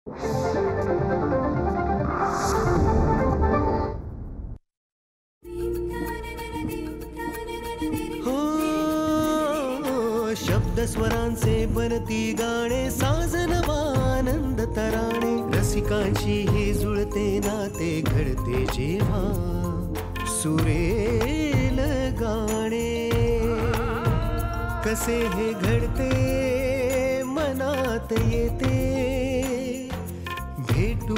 हो शब्द स्वरांचे बनती गाणे, साज नवानंद तराणे, रसिकांची ही जुळते नाते घडते जेव्हा सुरेल गाणे. कसे हे घडते मनात येते, भेटू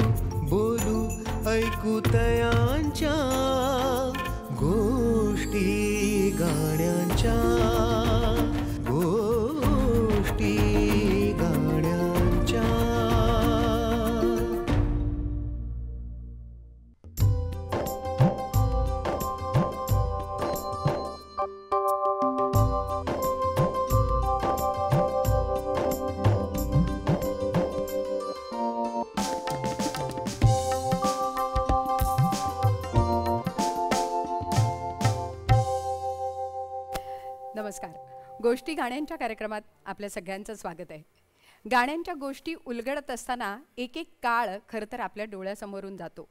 बोलू ऐकू तयांच्या गोष्टी गाण्यांच्या, गोष्टी गाण्यांच्या. नमस्कार. गोष्टी गाण्यांच्या कार्यक्रमात आपल्या सगळ्यांचं स्वागत आहे. गाण्यांच्या गोष्टी उलगडत असताना एक एक काळ खरं तर आपल्या डोळ्यासमोरून जातो.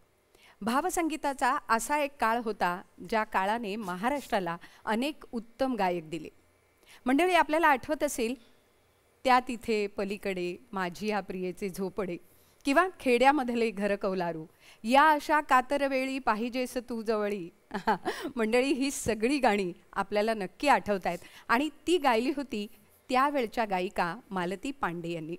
भावसंगीताचा असा एक काळ होता ज्या काळाने महाराष्ट्राला अनेक उत्तम गायक दिले. मंडळी, आपल्याला आठवत असेल त्या तिथे पलीकडे, माझी या प्रियेचे झोपडे, किंवा खेड्यामधले घर कौलारू, या अशा कातरवेळी पाहिजेस तू जवळी. मंडळी, ही सगळी गाणी आपल्याला नक्की आठवत आहेत आणि ती गायली होती त्यावेळच्या गायिका मालती पांडे यांनी.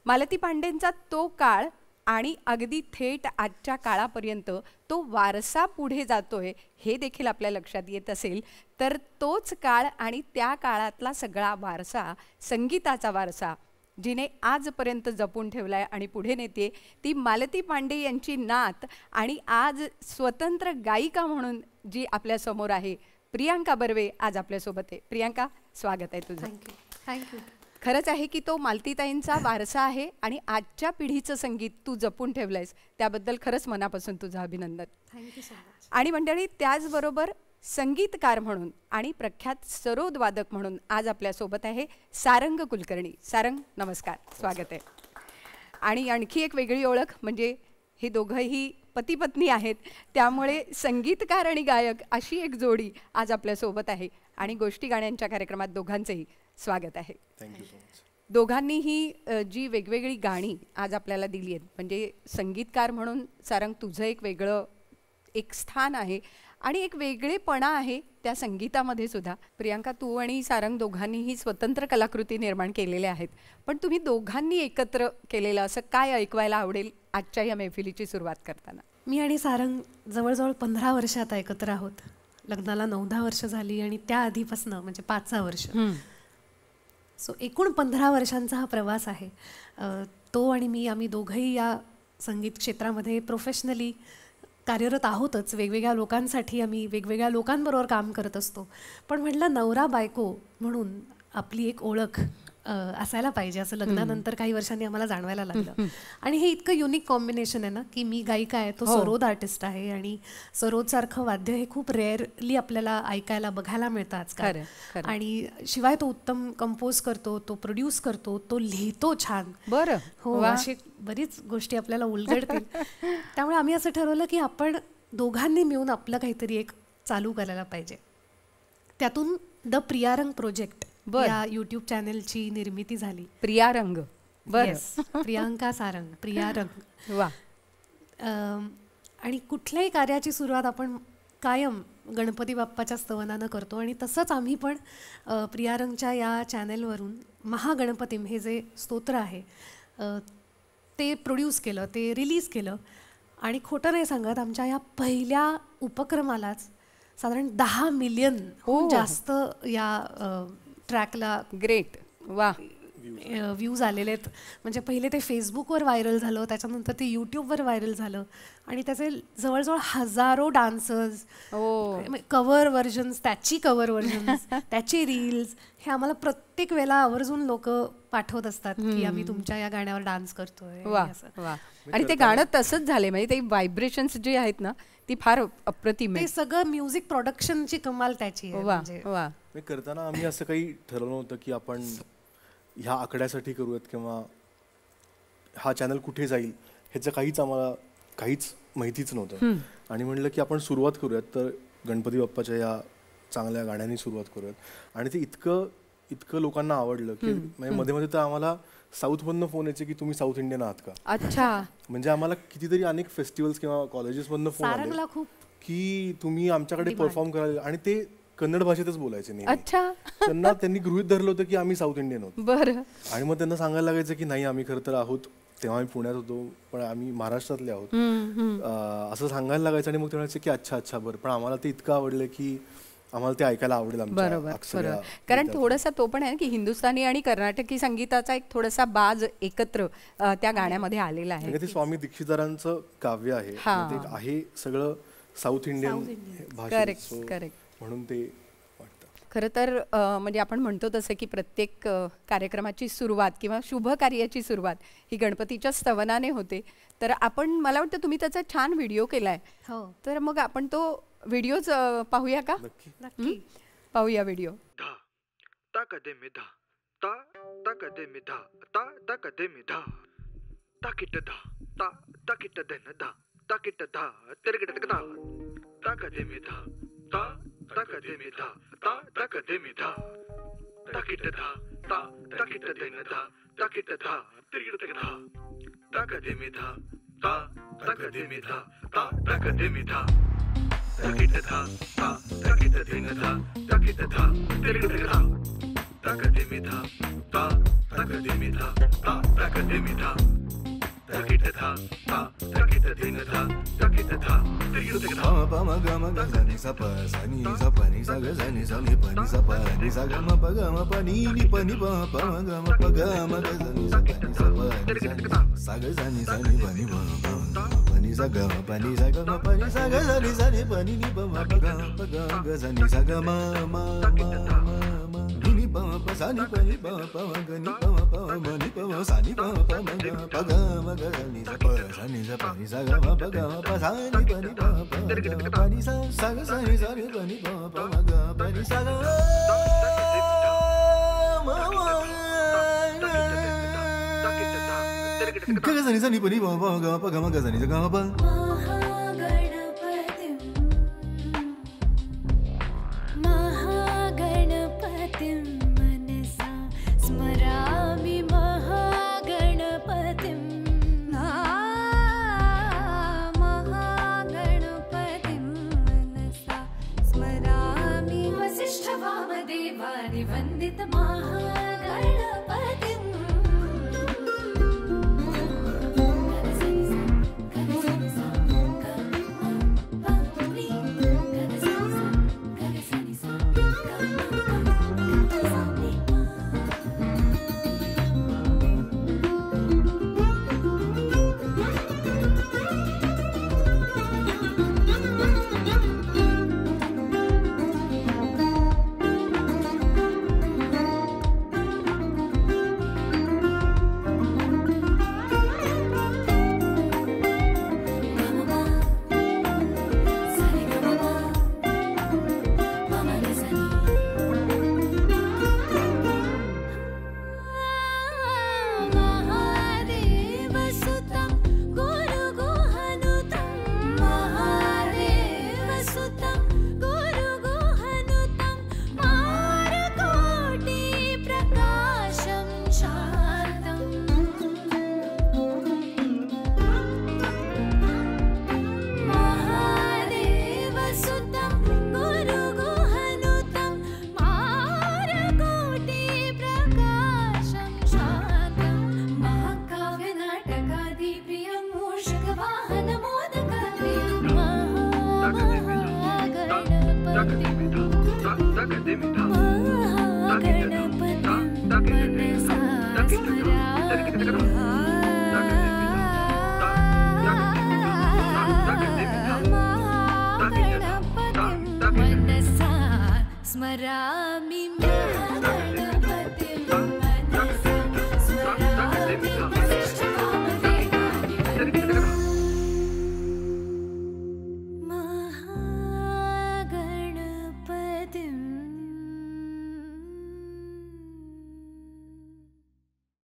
मालती पांडेंचा तो काळ आणि अगदी थेट आजच्या काळापर्यंत तो वारसा पुढे जातोय हे देखील आपल्या लक्षात येत असेल तर तोच काळ आणि त्या काळातला सगळा वारसा, संगीताचा वारसा, जिने आजपर्यंत जपून ठेवलाय आणि पुढे नेते, ती मालती पांडे यांची नात आणि आज स्वतंत्र गायिका म्हणून जी आपल्यासमोर आहे, प्रियांका बर्वे आज आपल्यासोबत आहे. प्रियांका, स्वागत आहे तुझं. थँक्यू. खरंच आहे की तो मालतीताईंचा वारसा आहे आणि आजच्या पिढीचं संगीत तू जपून ठेवलंयस, त्याबद्दल खरंच मनापासून तुझं अभिनंदन. Thank you so much. आणि मंडळी, त्याचबरोबर संगीतकार म्हणून आणि प्रख्यात सरोद वादक म्हणून आज आपल्यासोबत आहे सारंग कुलकर्णी. सारंग, नमस्कार, स्वागत आहे. आणि आणखी एक वेगळी ओळख म्हणजे हे दोघंही पती पत्नी आहेत, त्यामुळे संगीतकार आणि गायक अशी एक जोडी आज आपल्यासोबत आहे आणि गोष्टी गाण्यांच्या कार्यक्रमात दोघांचंही स्वागत आहे. Thank you so much. दोघांनीही जी वेगवेगळी गाणी आज आपल्याला दिली आहेत, म्हणजे संगीतकार म्हणून सारंग तुझं एक वेगळं एक स्थान आहे आणि एक वेगळेपणा आहे त्या संगीतामध्ये सुद्धा. प्रियांका, तू आणि सारंग दोघांनीही स्वतंत्र कलाकृती निर्माण केलेल्या आहेत, पण तुम्ही दोघांनी एकत्र केलेलं असं काय ऐकवायला आवडेल आजच्या या मैफिलीची सुरुवात करताना? मी आणि सारंग जवळजवळ 15 वर्ष आता एकत्र आहोत. लग्नाला 9-10 वर्ष झाली आणि त्या आधीपासून म्हणजे 5-6 वर्ष. सो एकूण 15 वर्षांचा हा प्रवास आहे. तो आणि मी, आम्ही दोघंही या संगीत क्षेत्रामध्ये प्रोफेशनली कार्यरत आहोतच. वेगवेगळ्या लोकांसाठी आम्ही वेगवेगळ्या लोकांबरोबर काम करत असतो. पण म्हटलं नवरा बायको म्हणून आपली एक ओळख असायला पाहिजे, असं लग्नानंतर काही वर्षांनी आम्हाला जाणवायला लागलं. आणि हे इतकं युनिक कॉम्बिनेशन आहे ना, की मी गायिका आहे, तो सरोद आर्टिस्ट आहे आणि सरोदसारखं वाद्य हे खूप रेअरली आपल्याला ऐकायला बघायला मिळतं आजकाल. आणि शिवाय तो उत्तम कंपोज करतो, तो प्रोड्यूस करतो, तो लिहितो छान. बरं, हो, अशी बरीच गोष्टी आपल्याला उलगडतील. त्यामुळे आम्ही असं ठरवलं की आपण दोघांनी मिळून आपलं काहीतरी एक चालू करायला पाहिजे. त्यातून द प्रियारंग प्रोजेक्ट या यूट्यूब चॅनलची निर्मिती झाली. प्रियारंग, प्रियांका सारंग, प्रियारंग. वा. आणि कुठल्याही कार्याची सुरुवात आपण कायम गणपती बाप्पाच्या स्तवनानं करतो आणि तसंच आम्ही पण प्रियारंगच्या या चॅनलवरून महागणपतीम हे जे स्तोत्र आहे ते प्रोड्यूस केलं, ते रिलीज केलं. आणि खोटं नाही सांगत, आमच्या या पहिल्या उपक्रमालाच साधारण 10 मिलियन जास्त या ट्रॅकला ग्रेट, वा, व्ह्यूज आलेले आहेत. म्हणजे पहिले ते फेसबुकवर व्हायरल झालं, त्याच्यानंतर ते यूट्यूबवर व्हायरल झालं आणि त्याचे जवळजवळ हजारो डान्सर्स, कव्हर व्हर्जन्स, त्याची कव्हर व्हर्जन्स, त्याचे रील्स, हे आम्हाला प्रत्येक वेळेला आवर्जून लोक पाठवत असतात की आम्ही तुमच्या या गाण्यावर डान्स करतोय. आणि ते गाणं तसंच झाले, म्हणजे ते व्हायब्रेशन्स जे आहेत ना ती फार अप्रतिम आहे. ते सगळं म्युझिक प्रोडक्शनची कमाल त्याची आहे. म्हणजे करताना आम्ही असं काही ठरवलं नव्हतं की आपण ह्या आकड्यासाठी करूयात किंवा हा चॅनल कुठे जाईल ह्याचं काहीच माहितीच नव्हतं. आणि म्हणलं की आपण सुरुवात करूयात, तर गणपती बाप्पाच्या या चांगल्या गाण्यांनी सुरुवात करूयात. आणि ते इतकं लोकांना आवडलं की म्हणजे मध्ये मध्ये तर आम्हाला साऊथमधनं फोन यायचे की तुम्ही साऊथ इंडियन आहात का. अच्छा. म्हणजे आम्हाला कितीतरी अनेक फेस्टिवल्स किंवा कॉलेजेसमधनं फोन आले सारंगला खूप की तुम्ही आमच्याकडे परफॉर्म करायला, आणि ते कन्नड भाषेतच बोलायचे नाही. अच्छा. त्यांनी गृहीत धरलं होतं की आम्ही साऊथ इंडियन आहोत. बरं. आणि मग त्यांना सांगायला लागायचं की नाही, आम्ही खरं तर आहोत, तेव्हा आम्ही पुण्यात होतो पण आम्ही महाराष्ट्रातले आहोत असं सांगायला लागायचं. आणि मग ते म्हणायचे की अच्छा बरं. पण आम्हाला ते इतकं आवडलं की आम्हाला ते ऐकायला आवडेल. बरोबर. कारण थोडासा तो पण आहे की हिंदुस्थानी आणि कर्नाटकी संगीताचा एक थोडासा बाज एकत्र त्या गाण्यामध्ये आलेला आहे. ते स्वामी दीक्षितारांचं काव्य आहे, ते आहे सगळं साऊथ इंडियन भाषेत. करेक्ट. म्हणून ते वाटतं. खरं तर म्हणजे आपण म्हणतो तसं की प्रत्येक कार्यक्रमाची सुरुवात किंवा शुभ कार्याची सुरुवात ही गणपतीच्या स्तवनाने होते. तर आपण, मला वाटतं तुम्ही त्याचा छान व्हिडिओ केलाय. हो. तर मग आपण तो व्हिडिओच पाहूया का? नक्की. पाहूया व्हिडिओ.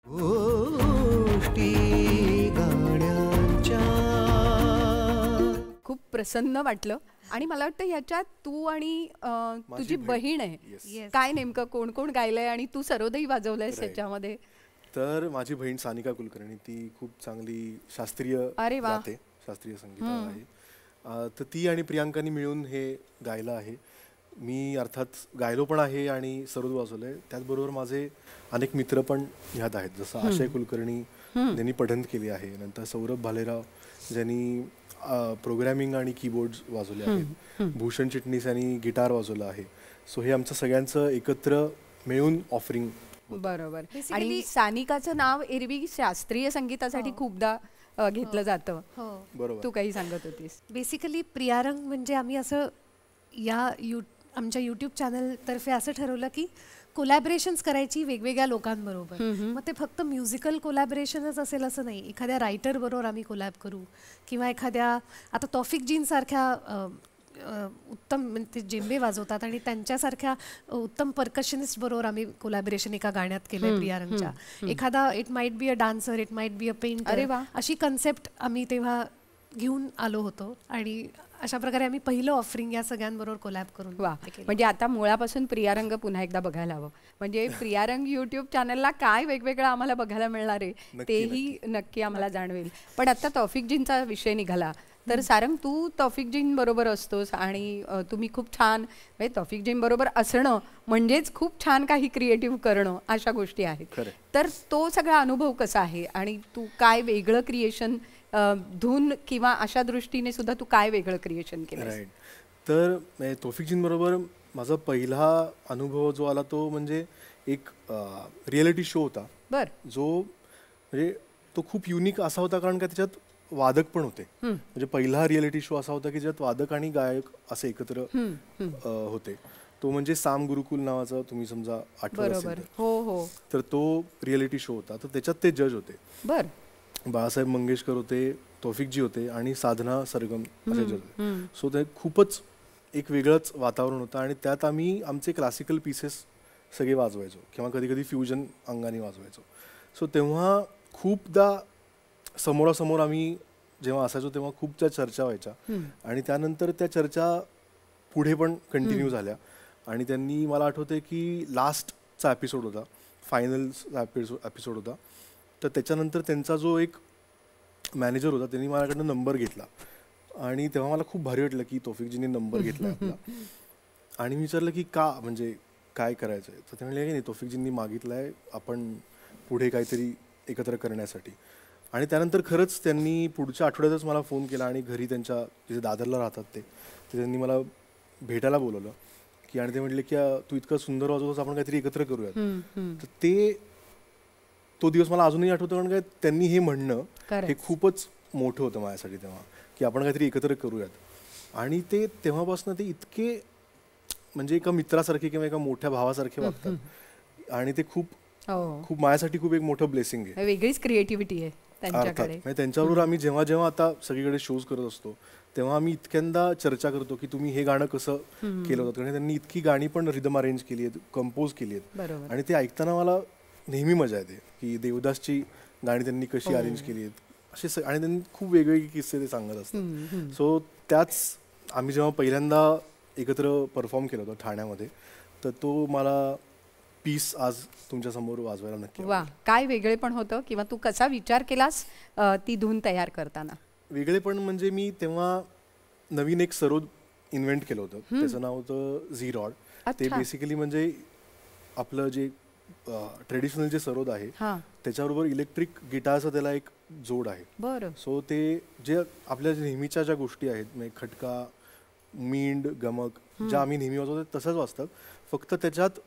गोष्टी प्रसन्न वाटलं. आणि मला वाटतं ह्याच्यात तू आणि तुझी बहीण आहे. Yes. काय नेमकं कोण कोण गायलंय आणि तू सरोदही वाजवलंयस Right. त्याच्यामध्ये? तर माझी बहीण सानिका कुलकर्णी, ती खूप चांगली शास्त्रीय अरे वा. गाते, शास्त्रीय संगीत आहे. तर ती आणि प्रियांकानी मिळून हे गायलं आहे. मी अर्थात गायलो पण आहे आणि सरोद वाजवलंय. त्याचबरोबर माझे अनेक मित्र पण ह्यात आहेत, जसं आशय कुलकर्णी ज्यांनी पठण केली आहे, नंतर सौरभ भालेराव ज्यांनी प्रोग्रॅमिंग आणि कीबोर्ड वाजवले आहेत, भूषण चिटणीस यांनी गिटार वाजवलं आहे. सो हे आमचं सगळ्यांचं एकत्र मिळून ऑफरिंग. बरोबर. Basically- आणि सानिकाचं नाव एरवी शास्त्रीय संगीतासाठी खूपदा घेतलं जातं. हो. बरोबर. तू काही सांगत होतीस. बेसिकली प्रियारंग म्हणजे आम्ही असं आमच्या यूट्यूब चॅनलतर्फे असं ठरवलं की कोलॅबरेशन्स करायची वेगवेगळ्या लोकांबरोबर. मग ते फक्त म्युझिकल कोलॅबरेशनच असेल असं नाही. एखाद्या रायटर बरोबर आम्ही कोलॅब करू किंवा एखाद्या आता तौफिक जीन सारख्या उत्तम म्हणजे ते जेंबे वाजवतात आणि त्यांच्यासारख्या उत्तम परकशनिस्ट बरोबर आम्ही कोलॅबरेशन एका गाण्यात केलंय प्रियारंगच्या. एखादा it might be a dancer, it might be a अरे पेंटर, वा. अशी कन्सेप्ट आम्ही तेव्हा घेऊन आलो होतो आणि अशा प्रकारे आम्ही पहिलं ऑफरिंग या सगळ्यांबरोबर कोलॅब करून वा. ते केलं. म्हणजे आता मुळापासून प्रियारंग पुन्हा एकदा बघायला हवं. म्हणजे प्रियारंग युट्यूब चॅनलला काय वेगवेगळं आम्हाला बघायला मिळणार आहे तेही नक्की आम्हाला जाणवेल. पण आता तौफिकजींचा विषय निघाला तर सारंग, तू तौफिकजीं बरोबर असतोस आणि तुम्ही खूप छान, म्हणजे तौफिकजीं बरोबर असणं म्हणजेच खूप छान काही क्रिएटिव्ह करणं अशा गोष्टी आहेत. खरं. तर तो सगळा अनुभव कसा आहे आणि तू काय वेगळं क्रिएशन, धून किंवा अशा दृष्टीने सुद्धा तू काय वेगळं क्रिएशन केलं? राईट. तर तौफिकजींबरोबर माझा पहिला अनुभव जो आला तो म्हणजे एक रियालिटी शो होता, बर. जो म्हणजे तो खूप युनिक असा होता कारण का त्याच्यात वादक पण होते. म्हणजे पहिला रियालिटी शो असा होता की ज्यात वादक आणि गायक असे एकत्र होते. तो म्हणजे साम गुरुकुल नावाचा, तुम्ही समजा आठवत बरोबर. असेल तर. हो हो. तर तो रियालिटी शो होता. तर त्याच्यात ते जज होते. बर. बाळासाहेब मंगेशकर होते, तौफिकजी होते आणि साधना सरगम असे जज होते. सो ते खूपच एक वेगळंच वातावरण होतं आणि त्यात आम्ही आमचे क्लासिकल पीसेस सगळे वाजवायचो किंवा कधी कधी फ्युजन अंगाने वाजवायचो. सो तेव्हा खूपदा समोरासमोर आम्ही जेव्हा असायचो तेव्हा खूप त्या चर्चा व्हायच्या आणि त्यानंतर त्या चर्चा पुढे पण कंटिन्यू झाल्या. आणि त्यांनी, मला आठवतंय की लास्टचा एपिसोड होता, फायनलचा एपिसोड होता, तर त्याच्यानंतर त्यांचा जो एक मॅनेजर होता त्यांनी माझ्याकडनं नंबर घेतला आणि तेव्हा मला खूप भारी वाटलं की तौफिकजींनी नंबर घेतला आपला. आणि मी विचारलं की का, म्हणजे काय करायचं आहे. तर ते म्हणले की नाही, तौफिकजींनी मागितलं आहे आपण पुढे काहीतरी एकत्र करण्यासाठी. आणि त्यानंतर खरंच त्यांनी पुढच्या आठवड्यातच मला फोन केला आणि घरी त्यांच्या तिथे दादरला राहतात ते त्यांनी मला भेटायला बोलवलं की, आणि ते म्हटले की तू इतकं सुंदर वाजवतोस, आपण काहीतरी एकत्र करूयात. तर तो दिवस मला अजूनही आठवतो कारण काय त्यांनी हे म्हणणं हे खूपच मोठं होतं माझ्यासाठी तेव्हा, की आपण काहीतरी एकत्र करूयात. आणि ते तेव्हापासून ते इतके म्हणजे एका मित्रासारखे किंवा एका मोठ्या भावासारखे वागतात आणि ते खूप खूप माझ्यासाठी खूप एक मोठं ब्लेसिंग आहे. वेगळीच क्रिएटिव्हिटी आहे त्यांच्याकडे. म्हणजे त्यांच्याबरोबर आम्ही जेव्हा जेव्हा आता सगळीकडे शोज करत असतो तेव्हा आम्ही इतक्यांदा चर्चा करतो की तुम्ही हे गाणं कसं केलं होतं. कारण त्यांनी इतकी गाणी पण रिदम अरेंज केली आहेत, कंपोज केली आहेत आणि ते ऐकताना मला नेहमी मजा येते की देवदासची गाणी त्यांनी कशी अरेंज केली आहेत असे. आणि त्यांनी खूप वेगवेगळे किस्से ते सांगत असतात. सो त्याच आम्ही जेव्हा पहिल्यांदा एकत्र परफॉर्म केलं होतं ठाण्यामध्ये, तर तो मला पीस आज तुमच्या समोर वाजवायला नक्की. वा, काय वेगळे पण होतं किंवा तू कसा विचार केलास ती धून तयार करताना? वेगळेपण म्हणजे मी तेव्हा नवीन एक सरोद इन्व्हेंट केलं होतं, त्याचं नाव होतं झी-रॉड. ते बेसिकली म्हणजे आपलं जे ट्रेडिशनल जे सरोद आहे त्याच्याबरोबर इलेक्ट्रिक गिटारचा त्याला एक जोड आहे. बरं. सो ते जे आपल्या नेहमीच्या ज्या गोष्टी आहेत म्हणजे खटका, मींड, गमक ज्या आम्ही नेहमी वाजवतो तसंच वाजतात, फक्त त्याच्यात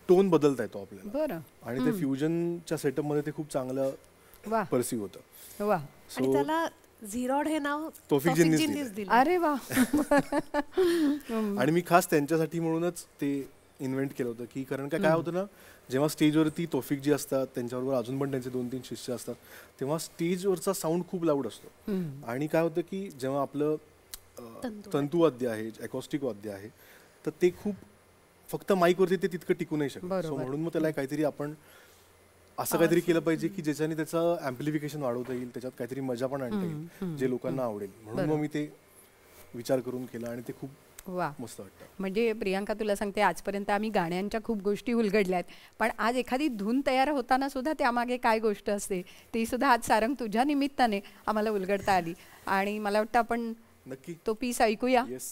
टोन बदलता येतो आपल्याला. आणि ते फ्युजनच्या सेटअप मध्ये ते खूप चांगलं परसिव्ह होतं. वा. आणि त्याला झी-रॉड हे नाव तौफिकजींनीच दिलं. अरे वा. आणि मी खास त्यांच्यासाठी म्हणूनच ते इन्व्हेंट केलं होतं की, कारण काय होतं ना, जेव्हा स्टेजवरती तौफिकजी असतात, त्यांच्याबरोबर अजून पण त्यांचे 2-3 शिष्य असतात, तेव्हा स्टेजवरचा साऊंड खूप लाऊड असतो. आणि काय होतं की जेव्हा आपलं तंतुवाद्य आहे, अकॉस्टिक वाद्य आहे, तर ते खूप फक्त माईकवरती ते तितकं टिकू नाही शकत. सो म्हणून मग त्याला काहीतरी आपण असं काहीतरी केलं पाहिजे की ज्याच्याने त्याचं ॲम्प्लिफिकेशन वाढवता येईल, त्याच्यात काहीतरी मजा पण आणता येईल जे लोकांना आवडेल. म्हणून मग मी ते विचार करून केला आणि ते खूप वा, मस्त वाटतं. म्हणजे प्रियांका तुला सांगते, आजपर्यंत आम्ही गाण्यांच्या खूप गोष्टी उलगडल्या आहेत, पण आज एखादी धून तयार होताना सुद्धा त्यामागे काय गोष्ट असते ती सुद्धा आज सारंग तुझ्या निमित्ताने आम्हाला उलगडता आली. आणि मला वाटतं आपण नक्की. तो पीस ऐकूया. येस.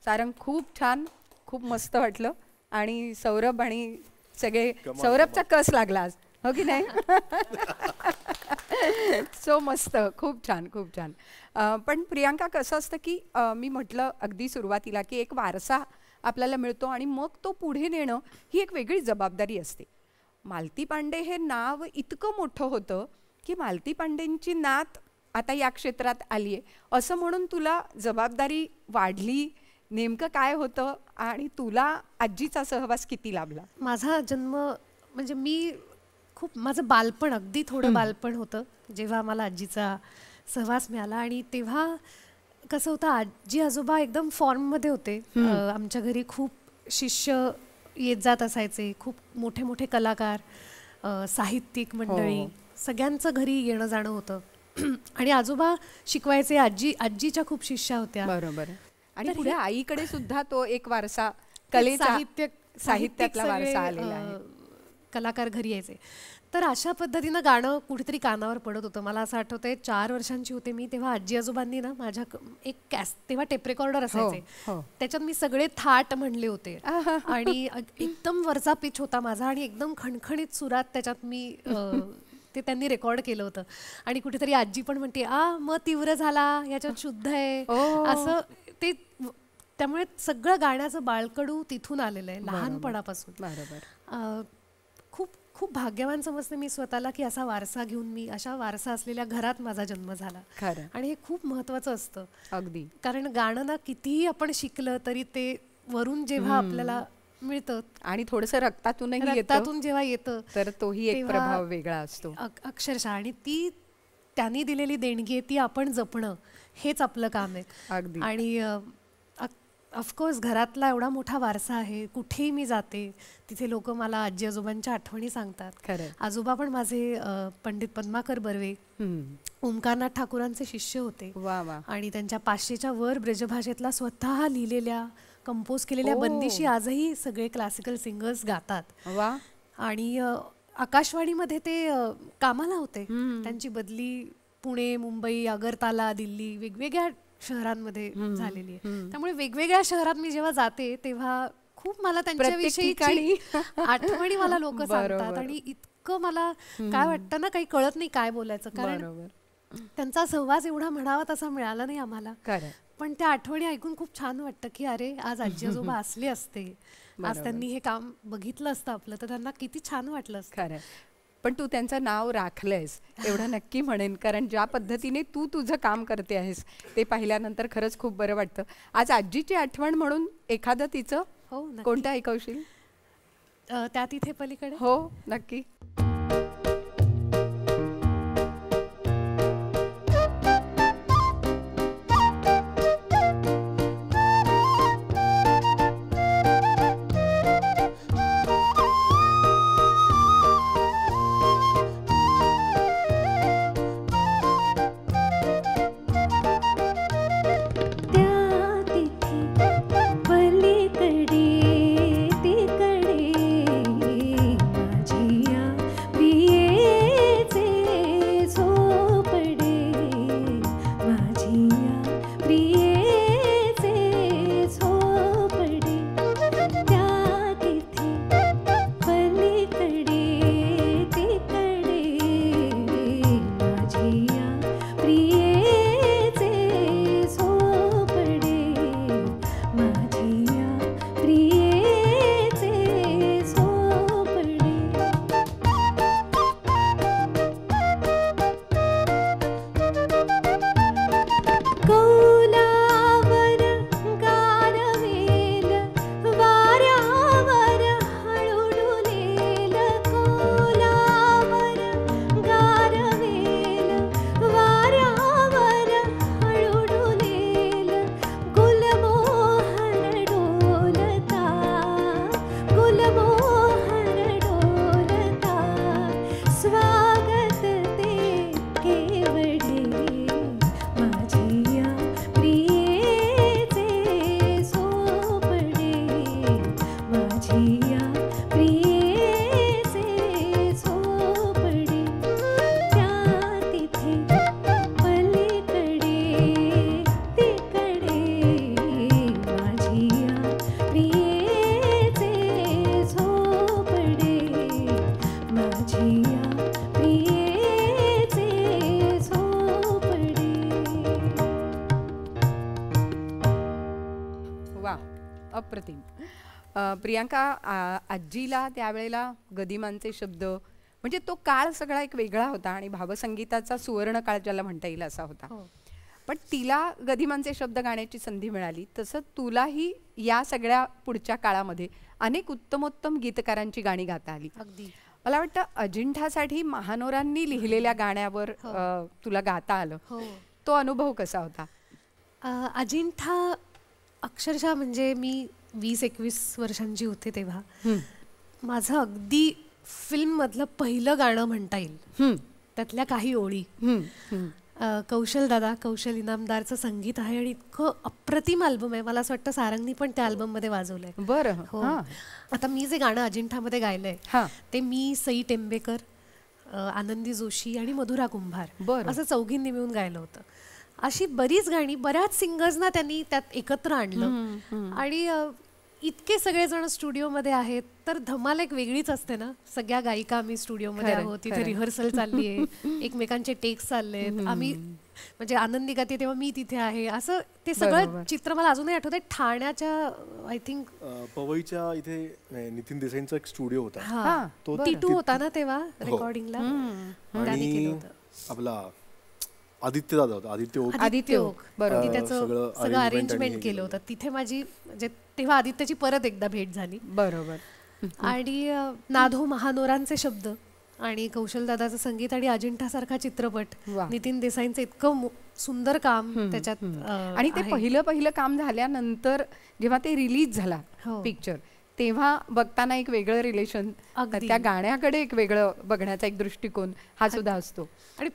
सारंग खूप छान, खूप मस्त वाटलं. आणि सौरभ आणि सगळे सौरभचा कस लागला आज, हो की नाही? सो मस्त, खूप छान, खूप छान. पण प्रियांका कसं असतं की मी म्हटलं अगदी सुरुवातीला की एक वारसा आपल्याला मिळतो आणि मग तो पुढे नेणं ही एक वेगळी जबाबदारी असते. मालती पांडे हे नाव इतकं मोठं होतं की मालती पांडेंची नात आता या क्षेत्रात आली आहे असं म्हणून तुला जबाबदारी वाढली, नेमकं काय होतं आणि तुला आजीचा सहवास किती लाभला? माझा जन्म म्हणजे मी खूप माझं बालपण अगदी थोडं बालपण होतं जेव्हा मला आजीचा सहवास मिळाला. आणि तेव्हा कसं होतं, आजी आजोबा एकदम फॉर्ममध्ये होते. आमच्या घरी खूप शिष्य येत जात असायचे, खूप मोठे मोठे कलाकार, साहित्यिक मंडळी, सगळ्यांचं घरी येणं जाणं होतं. आणि आजोबा शिकवायचे, आजीच्या खूप शिष्या होत्या. बरोबर. आणि पुढे आईकडे सुद्धा तो एक वारसा, कलेचा, साहित्यातला वारसा आलेला आहे. कलाकार घरी यायचे. तर अशा पद्धतीनं गाणं कुठेतरी कानावर पडत होतं. मला असं आठवतंय 4 वर्षांची होते मी तेव्हा आजी आजोबांनी ना माझ्या एक तेव्हा टेप रेकॉर्डर असायचे, त्याच्यात मी सगळे थाट म्हणले होते. आणि एकदम वरचा पिच होता माझा आणि एकदम खणखणीत सुरात त्याच्यात मी ते त्यांनी रेकॉर्ड केलं होतं. आणि कुठेतरी आजी पण म्हणते मग तीव्र झाला, याच्यात शुद्ध आहे असं ते. त्यामुळे सगळं गाण्याचं बाळकडू तिथून आलेलं आहे लहानपणापासून. बरोबर. खूप खूप भाग्यवान समजते मी स्वतःला की असा वारसा घेऊन मी अशा वारसा असलेल्या घरात माझा जन्म झाला. खरं. आणि हे खूप महत्वाचं असतं अगदी. कारण गाणं ना कितीही आपण शिकलं तरी ते वरून जेव्हा आपल्याला मिळतं आणि थोडंसं रक्तातून जेव्हा येतं तर तोही एक प्रभाव वेगळा असतो अक्षरशः. आणि ती त्यांनी दिलेली देणगी आहे ती आपण जपणं हेच आपलं काम आहे. अगदी. आणि ऑफकोर्स घरातला एवढा मोठा वारसा आहे, कुठेही मी जाते तिथे लोक मला आजी आजोबांच्या आठवणी सांगतात. खरं. आजोबा पण माझे पंडित पद्माकर बर्वे, ओंकारनाथ ठाकूरांचे शिष्य होते. आणि त्यांच्या 500च्या वर ब्रजभाषेतला स्वतः लिहिलेल्या कंपोज केलेल्या बंदिशी आजही सगळे क्लासिकल सिंगर्स गातात. आणि आकाशवाणीमध्ये ते कामाला होते. त्यांची बदली पुणे, मुंबई, आगरताला, दिल्ली वेगवेगळ्या शहरांमध्ये झालेली आहे. त्यामुळे वेगवेगळ्या शहरात मी जेव्हा जाते तेव्हा खूप मला त्यांच्याविषयी आठवणी मला लोक सांगतात. आणि इतकं मला काय वाटतं ना, काही कळत नाही काय बोलायचं, कारण त्यांचा सहवास एवढा म्हणावा तसा मिळाला नाही आम्हाला. पण त्या आठवणी ऐकून खूप छान वाटतं की अरे आज आजी आजोबा असले असते, आज त्यांनी हे काम बघितलं असतं आपलं, तर त्यांना किती छान वाटलं असतं. खरं. पण तू त्यांचं नाव राखलंयस एवढं नक्की म्हणेन, कारण ज्या पद्धतीने तू तुझं काम करते आहेस ते पाहिल्यानंतर खरंच खूप बरं वाटतं. आज आजीची आठवण म्हणून एखादं तिचं कोणतं ऐकवशील? त्या तिथे पलीकडे. हो नक्की. अप्रतिम. प्रियांका, आजीला त्यावेळेला गदिमांचे शब्द म्हणजे तो काळ सगळा एक वेगळा होता आणि भावसंगीताचा सुवर्ण काळ ज्याला म्हणता येईल असा होता. पण तिला गदिमांचे शब्द गाण्याची संधी मिळाली, तसं तुलाही या सगळ्या पुढच्या काळामध्ये अनेक उत्तमोत्तम गीतकारांची गाणी गाता आली. अगदी. मला वाटतं अजिंठासाठी महानोरांनी लिहिलेल्या गाण्यावर तुला गाता आलं. तो अनुभव कसा होता? अजिंठा अक्षरशः म्हणजे मी 20-21 वर्षांची होते तेव्हा माझं अगदी फिल्ममधलं पहिलं गाणं म्हणता येईल. त्यातल्या काही ओळी. कौशल इनामदारचं संगीत आहे आणि इतकं अप्रतिम अल्बम आहे. मला असं वाटतं सारंगनी पण त्या अल्बममध्ये वाजवलंय. बरं. हो. आता मी जे गाणं अजिंठामध्ये गायलंय ते मी सई टेंबेकर, आनंदी जोशी आणि मधुरा कुंभार असं चौघींनी मिळून गायलं होतं. अशी बरीच गाणी बऱ्याच सिंगर्सना त्यांनी त्यात एकत्र आणलं आणि इतके सगळेजण स्टुडिओमध्ये आहेत तर धमाल एक वेगळीच असते ना. सगळ्या गायिका आम्ही स्टुडिओमध्ये आहोत, तिथे रिहर्सल चालली आहे, एकमेकांचे टेक्स चाललेत, आम्ही म्हणजे आनंदी गाते तेव्हा मी तिथे आहे, असं ते सगळं चित्र मला अजूनही आठवतंय. ठाण्याच्या आय थिंक पवईच्या इथे नितीन देसाईंचा एक स्टुडिओ होता, तो T2 होता ना तेव्हा रेकॉर्डिंगला. आणि आपला आदित्य दादा होता, आदित्य ओक. बरोबर. त्याचं सगळं अरेंजमेंट केलं होतं तिथे. माझी म्हणजे तेव्हा आदित्यची परत एकदा भेट झाली. बरोबर. आणि नाधो महानोरांचे शब्द आणि कौशलदादाचं संगीत आणि अजिंठासारखा चित्रपट, नितीन देसाईंचं इतकं सुंदर काम त्याच्यात. आणि ते पहिलं काम झाल्यानंतर जेव्हा ते रिलीज झाला पिक्चर, तेव्हा बघताना एक वेगळं रिलेशन, त्या गाण्याकडे एक वेगळं बघण्याचा एक दृष्टिकोन हा सुद्धा असतो. आणि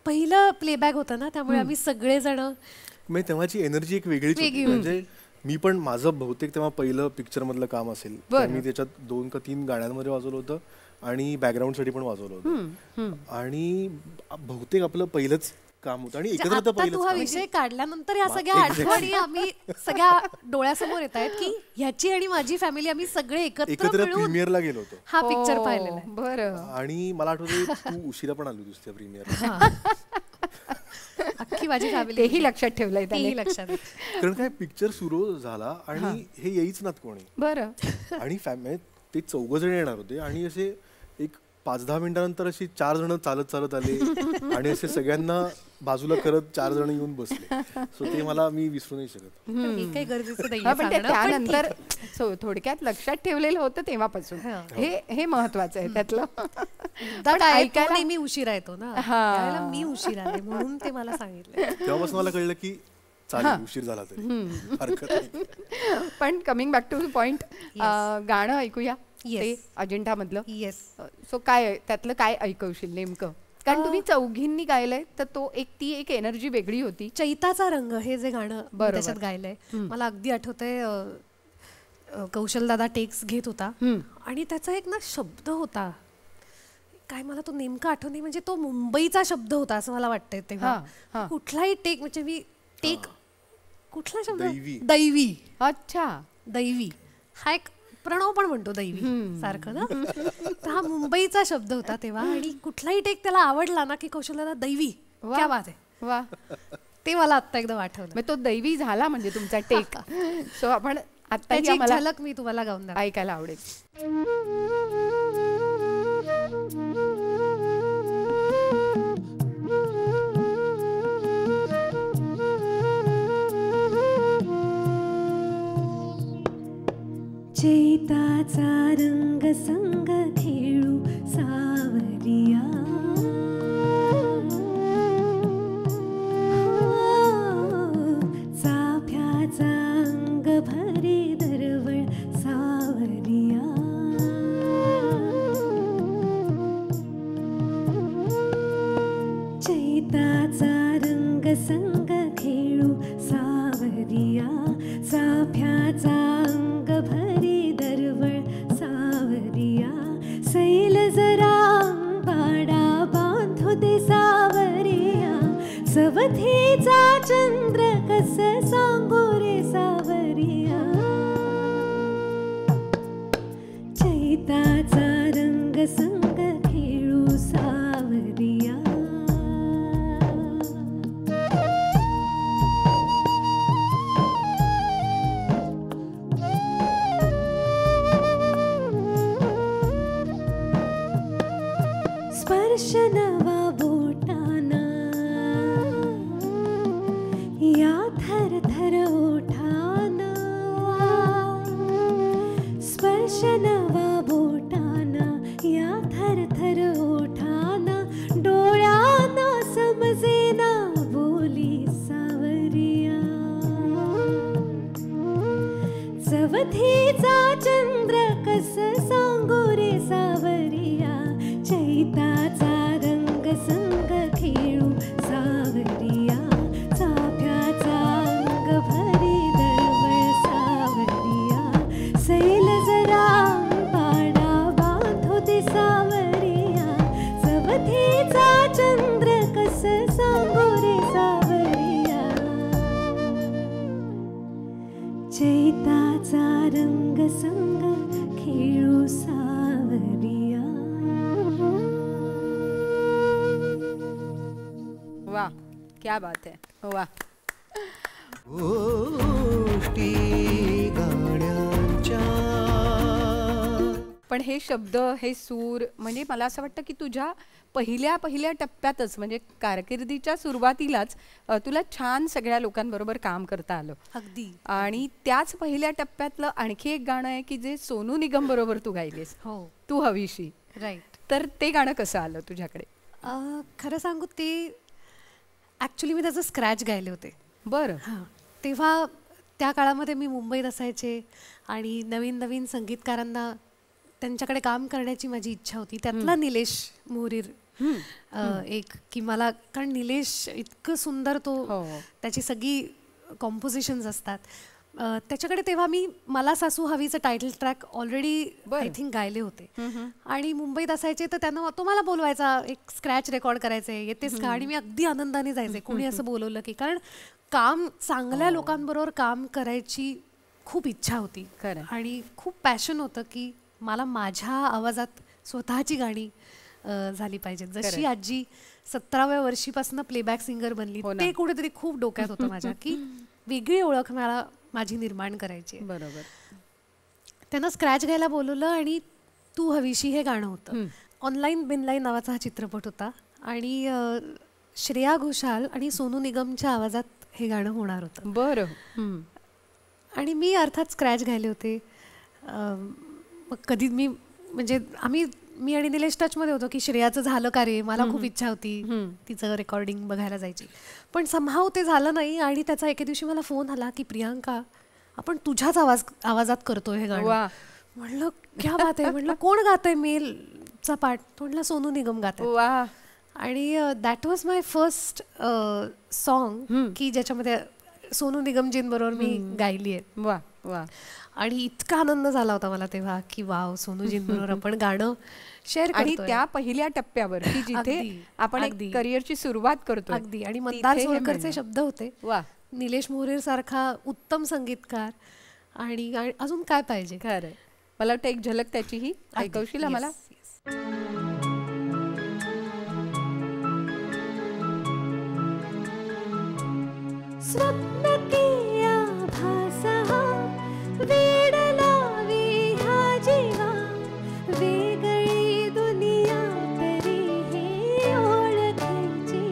पहिलं प्लेबॅक होतं ना, त्यामुळे आम्ही सगळेजण म्हणजे तेव्हाची एनर्जी एक वेगळीच होती. म्हणजे मी पण माझं बहुतेक तेव्हा पहिलं पिक्चर मधलं काम असेल, मी त्याच्यात 2 का 3 गाण्यांमध्ये वाजवलं होतं आणि बॅकग्राऊंड साठी पण वाजवलं होतं. आणि बहुतेक आपलं पहिलंच काम होतं आणि एकत्र तू हा विषय काढल्यानंतर या सगळ्या आठवणी आम्ही सगळ्या डोळ्यासमोर येत आहेत की ह्याची आणि माझी फॅमिली आम्ही सगळे एकत्र प्रीमियरला गेलो होतो. हा पिक्चर पाहिलेला. बरं. आणि मला आठवतं तू उशिरा पण आली होतीस त्या प्रीमियरला. अख्खी माझी फॅमिली तेही लक्षात ठेवलंय, तेही लक्षात. कारण काय पिक्चर सुरू झाला आणि हे येईच नात कोणी. बरं. आणि ते 4 जण येणार होते आणि असे एक 5-10 मिनिटांनंतर अशी 4 जण चालत आले आणि असे सगळ्यांना बाजूला करत 4 जण येऊन बसले. सो ते मी विसरू नाही शकत. काही गरजेचं नाही. पण त्यानंतर थोडक्यात लक्षात ठेवलेलं होतं तेव्हापासून. हे महत्वाचं आहे त्यातलं. ऐकायला मी उशिरा येतो ना, मी उशिरा आले म्हणून ते मला सांगितलं. तेव्हापासून मला कळलं की चालेल, उशीर झाला तरी हरकत नाही. पण coming back to the point, गाणं ऐकूया ते अजिंठा मधलं. येस. सो काय त्यातलं काय ऐकवशील नेमकं? कारण तुम्ही चौघींनी गायलंय तर ती एक एनर्जी वेगळी होती. चैताचा रंग हे जे गाणं त्याच्यात गायलंय, मला अगदी आठवतंय. कौशलदादा टेक्स घेत होता आणि त्याचा एक ना शब्द होता, काय मला तो नेमका आठवत नाही. म्हणजे तो मुंबईचा शब्द होता असं मला वाटतंय तेव्हा. कुठलाही टेक म्हणजे मी कुठला शब्द? दैवी. अच्छा, दैवी हा एक प्रणव पण म्हणतो दैवी सारखं ना. तर हा मुंबईचा शब्द होता तेव्हा आणि कुठलाही टेक त्याला आवडला ना की कौशल्याला दैवी, क्या बात आहे. वा. ते मला आत्ता एकदम आठवलं. तो दैवी झाला म्हणजे तुमचा टेक. सो आपण आता झलक मी तुम्हाला गाऊन ऐकायला आवडेल. चैताचा रंग संग खेळू सावरिया, चाफ्याचा अंग भरी दरवळ सावरिया, चैताचा रंग संग खेळू सावरिया, चाफ्याचा अंग भरी दरवळ सावरिया, सैल जरा बाडा स्पर्श नवा बोटाना या थरथर ओठाना स्पर्श नवा बोटाना या थरथर ओठाना डोळ्याना समजेना बोली सावरिया चवथीचा चंद्र कस सांगू रे सावरिया चैताचा रंग संग खेळू सावरिया चाफ्याचा अंग भरी दळवळ सावरिया सैल जरा पाडा बांधू दे सावरिया चवथीचा चंद्र कस सांगू रे सावरिया चैताचा रंग संग खेळू सावरिया. वाह, क्या बात है. वाह. गोष्टी गाण्यांच्या. पण हे शब्द, हे सूर, म्हणजे मला असं वाटतं की तुझ्या पहिल्या टप्प्यातच, म्हणजे कारकिर्दीच्या सुरुवातीलाच तुला छान सगळ्या लोकांबरोबर काम करता आलं. अगदी. आणि त्याच पहिल्या टप्प्यातलं आणखी एक गाणं आहे की जे सोनू निगम बरोबर तू गायलीस, हो, तू हवीशी. राईट. तर ते गाणं कसं आलं तुझ्याकडे? खरं सांगू ते ॲक्च्युली मी त्याचं स्क्रॅच गायले होते. बरं. हां, तेव्हा त्या काळामध्ये मी मुंबईत असायचे आणि नवीन नवीन संगीतकारांना त्यांच्याकडे काम करण्याची माझी इच्छा होती. त्यातला निलेश मोहरीर एक, की मला, कारण निलेश इतकं सुंदर, तो त्याची सगळी कॉम्पोजिशन्स असतात. त्याच्याकडे तेव्हा मी मला सासू हवीचं title track already I think गायले होते. आणि मुंबईत असायचे तर त्यांना तो मला बोलवायचा, एक स्क्रॅच रेकॉर्ड करायचे, येतेस का? आणि मी अगदी आनंदाने जायचे कोणी असं बोलवलं की, कारण काम, चांगल्या लोकांबरोबर काम करायची खूप इच्छा होती आणि खूप पॅशन होतं की मला माझ्या आवाजात स्वतःची गाणी झाली पाहिजेत. जशी आजी 17व्या वर्षीपासून प्लेबॅक सिंगर बनली, ते कुठेतरी खूप डोक्यात होतं माझ्या की वेगळी ओळख मला माझी निर्माण करायची. बरोबर. त्यांना स्क्रॅच घ्यायला बोलवलं आणि तू हवीशी हे गाणं होतं. ऑनलाईन बिनलाईन नावाचा हा चित्रपट होता आणि श्रेया घोषाल आणि सोनू निगमच्या आवाजात हे गाणं होणार होतं. बरं. आणि मी अर्थात स्क्रॅच घ्यायले होते. मग कधी म्हणजे मी आणि निलेश टचमध्ये होतो की श्रेयाचं झालं का रे, मला खूप इच्छा होती तिचं रेकॉर्डिंग बघायला जायची, पण समहाव ते झालं नाही. आणि त्याचा एके दिवशी मला फोन आला की प्रियांका, आपण तुझ्याच आवाजात करतोय हे गाणं. म्हणलं क्या बात आहे. म्हणलं कोण गातंय मेलचा पार्ट? म्हणलं सोनू निगम गातंय. आणि that was my first song की ज्याच्यामध्ये सोनू निगमजींबरोबर मी गायली आहे. वा वा. आणि इतका आनंद झाला होता मला तेव्हा की वाव, सोनूजींबरोबर आपण गाणं शेअर आणि त्या पहिल्या टप्प्यावर की जिथे आपण एक करिअरची सुरुवात करतो. अगदी. आणि मंदार सोळकरचे शब्द होते. वा. निलेश मोहरीर सारखा उत्तम संगीतकार आणि अजून काय पाहिजे. खरं. मला वाटतं एक झलक त्याचीही ऐकवशील आम्हाला? स्वप्न किया भासा वेड लावी हा जीवा, वेगळी दुनिया तरी हे ओळखीची.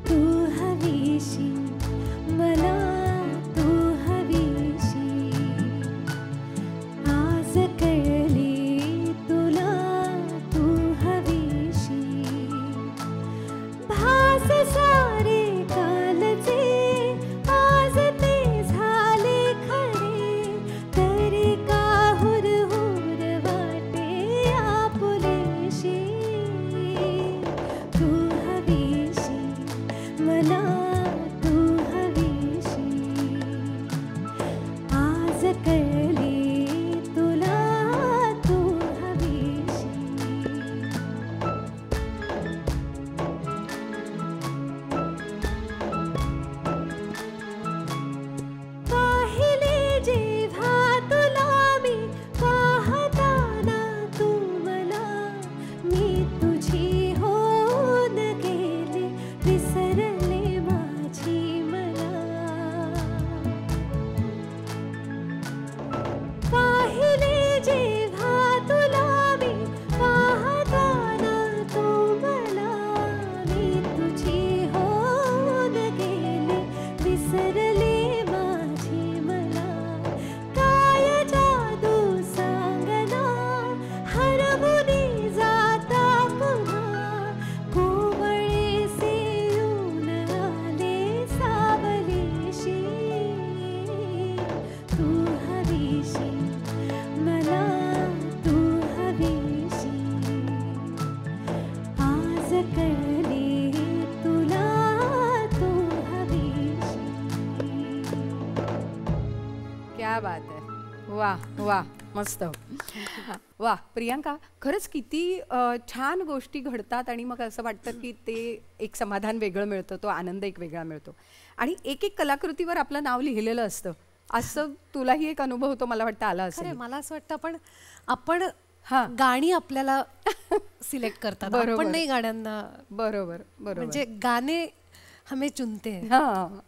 तू हवीशी मला, तू हवीशी आज कळली तुला, तू हवीशी भास सारे कालचे आज ते झाले खरे, तरी का हुर हुर वाटे आपुलेशी. तू हवीशी मला, तू हवीशी आज कळली तुला, तू हवीशी. पाहिले जेव्हा तुला मी, पाहताना तू मला, मी तुझी होऊन गेले, विसरले माझी मला. क्या बात आहे. वा वा मस्त. वा प्रियांका, खरंच किती छान गोष्टी घडतात आणि मग असं वाटतं की ते एक समाधान वेगळं मिळतं, तो आनंद एक वेगळा मिळतो आणि एक एक कलाकृतीवर आपलं नाव लिहिलेलं असतं. असं तुलाही एक अनुभव होतो मला वाटतं आला खरं असेल. मला असं वाटतं आपण हा. गाणी आपल्याला सिलेक्ट करतात, बरोबर. आपण नाही गाण्यांना. बरोबर बरोबर. म्हणजे गाणे हमें चुनते हैं. हाँ.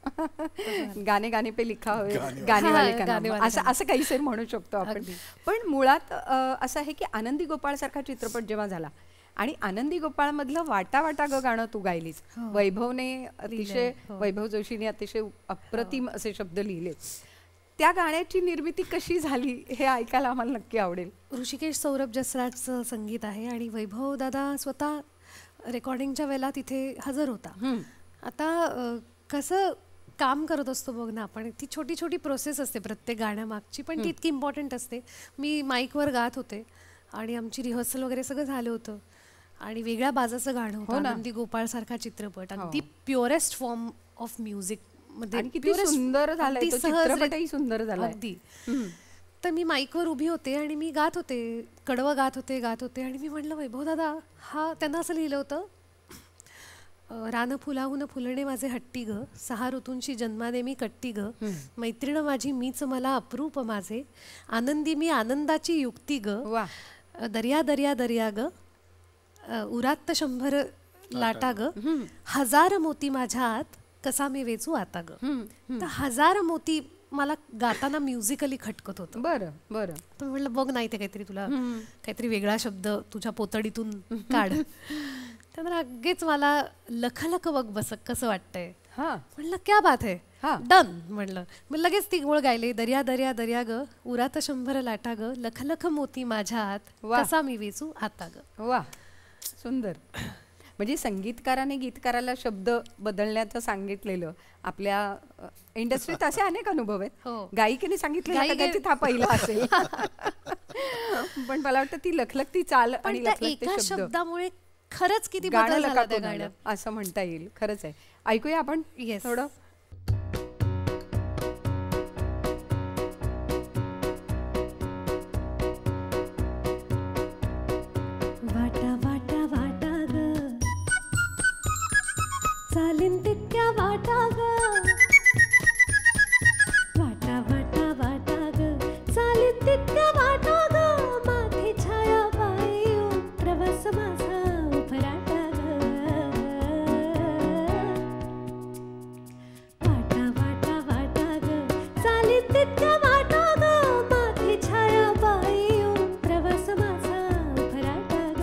गाणे गाणे पे लिखा हुए गाणे हाँ, वाले का गाणे नाम. वाले असं का असं काहीसर म्हणू शकतो आपण. अगदी. पण मुळात असं आहे की आनंदी गोपाळ सारखा चित्रपट जेव्हा झाला आणि आनंदी गोपाळ मधलं वाटा वाटा ग गाणं तू गायलीस. वैभवने अतिशय वैभव जोशीने अतिशय अप्रतिम असे शब्द लिहिले. त्या गाण्याची निर्मिती कशी झाली हे ऐकायला आम्हाला नक्की आवडेल. ऋषिकेश सौरभ जसराजचं संगीत आहे आणि वैभव दादा स्वतः रेकॉर्डिंगच्या वेळेला तिथे हजर होता. आता कसं काम करत असतो बघ ना आपण, ती छोटी छोटी प्रोसेस असते प्रत्येक गाण्यामागची, पण ती इतकी इम्पॉर्टंट असते. मी माईकवर गात होते आणि आमची रिहर्सल वगैरे सगळं झालं होतं आणि वेगळ्या बाजाचं गाणं होतं, आनंदी गोपाळ सारखा चित्रपट, अगदी प्युरेस्ट फॉर्म ऑफ म्युझिक मध्ये. आणि किती सुंदर झालाय तो चित्रपटही सुंदर झालाय. अगदी. तर मी माईकवर उभी होते आणि मी गात होते, कडवं गात होते आणि मी म्हटलं वैभव दादा, हा त्यांना असं लिहिलं होतं, रान फुलाहून फुलणे माझे हट्टी ग, 6 ऋतूंची जन्माने मी कट्टी ग, मैत्रीण माझी मीच मला अप्रूप माझे, आनंदी मी आनंदाची युक्ती ग, दर्या दर्या दर्या ग, उरात 100 लाटा ग, 1000 मोती माझ्या आत, कसा मी वेचू आता ग. तर 1000 मोती मला गाताना म्युझिकली खटकत होतं. बरं बरं. तर म्हटलं बघ नाही, ते काहीतरी तुला काहीतरी वेगळा शब्द तुझ्या पोतडीतून काढ. त्यामुळे अगदीच मला लखलख बघ बस कसं वाटतंय. म्हणलं क्या बात आहे, डन म्हणलं. मग लगेच ती गोळ गायले, दर्या दर्या दर्या ग, उरात 100 लाटा ग, लखलख मोती माझ्या आत, कसा मी वेचू आता ग. वा सुंदर. म्हणजे संगीतकाराने गीतकाराला शब्द बदलण्याचं सांगितलेलं. आपल्या इंडस्ट्रीत असे अनेक अनुभव आहेत. गायिकेने सांगितलेलं कदाचित हा पहिला असेल. पण मला वाटतं ती लखलखती चाल आणि लखलखते शब्दामुळे खरंच किती गाणं लखातून आलं असं म्हणता येईल. खरंच आहे. ऐकूया आपण थोडं. वाटा वाटा वाटा ग, चालीन तितक्या वाटा ग, वाटा वाटा वाटा ग, चालीन तितक्या वाटा ग, माथे छाया बाई प्रवास माझा उभराटा ग, वाटा वाटा वाटा ग, चालीन तितक्या वाटा ग, माथे छाया बाई प्रवास माझा उभराटा ग.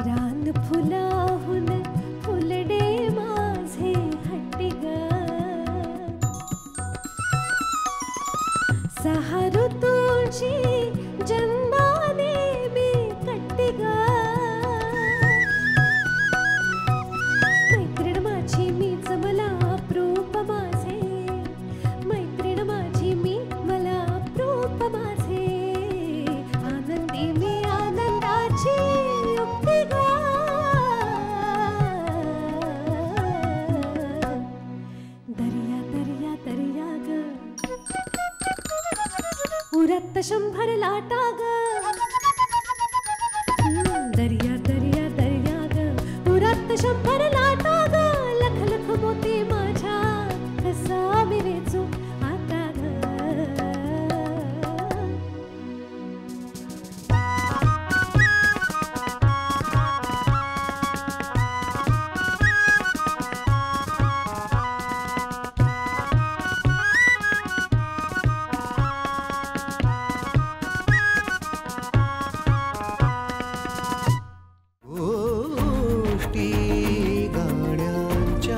रान फुलाहून फुलडे माझे हट्टी ग, 6 ऋतूंची जन्माने मी कट्टी ग, मैत्रीण माझी मीच मला अप्रूप माझे, मैत्रीण माझी मी मला अप्रूप माझे, आनंदी मी आनंदाची युक्ती ग, दर्या दर्या दर्या ग, उरात 100 लाटा ग, दर्या दर्या दर्या ग, उरात 100 लाटा ग, लखलख मोती माझ्या, कसा मी वेचू आता ग. गोष्टी गाण्यांच्या.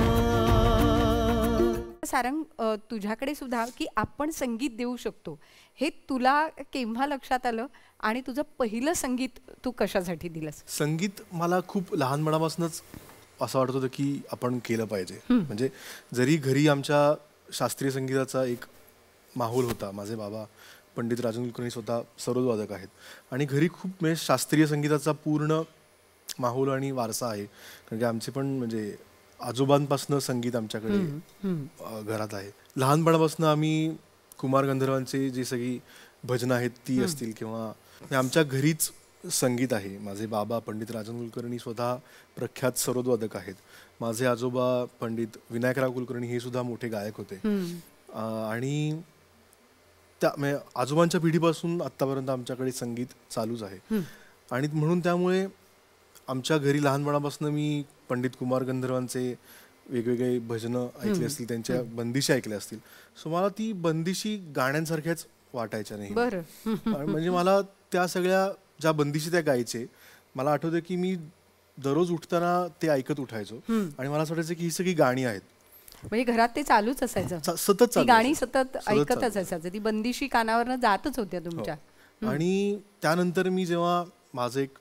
सारंग, तुझ्याकडे सुद्धा की आपण संगीत देऊ शकतो हे तुला केव्हा लक्षात आलं आणि तुझं पहिलं संगीत तू कशासाठी दिलंस? संगीत मला खूप लहानपणापासूनच असं वाटत होतं की आपण केलं पाहिजे. म्हणजे जरी घरी आमच्या शास्त्रीय संगीताचा एक माहोल होता, माझे बाबा पंडित राजन कुलकर्णी स्वतः सरोदवादक आहेत आणि घरी खूप म्हणजे शास्त्रीय संगीताचा पूर्ण माहोल आणि वारसा आहे. कारण की आमचे पण म्हणजे आजोबांपासून संगीत आमच्याकडे घरात आहे. लहानपणापासून आम्ही कुमार गंधर्वांचे जी सगळी भजनं आहेत ती असतील किंवा आमच्या घरीच संगीत आहे. माझे बाबा पंडित राजन कुलकर्णी स्वतः प्रख्यात सरोदवादक आहेत. माझे आजोबा पंडित विनायकराव कुलकर्णी हे सुद्धा मोठे गायक होते. आणि त्या म्हणजे आजोबांच्या पिढीपासून आत्तापर्यंत आमच्याकडे संगीत चालूच आहे. आणि म्हणून त्यामुळे आमच्या घरी लहानपणापासून मी पंडित कुमार गंधर्वांचे वेगवेगळे भजनं ऐकले असतील, त्यांच्या बंदिशी ऐकल्या असतील. सो मला ती बंदिशी गाण्यांसारख्याच वाटायच्या नाही. म्हणजे मला त्या सगळ्या ज्या बंदिशी त्या गायचे, मला आठवतं की मी दररोज उठताना ते ऐकत उठायचो आणि मला असं वाटायचं की ही सगळी गाणी आहेत. म्हणजे घरात ते चालूच असायचं, सतत ती गाणी सतत ऐकतच असायचं, ती बंदिशी कानावरनं जातच होत्या तुमच्या. आणि त्यानंतर मी जेव्हा माझं एक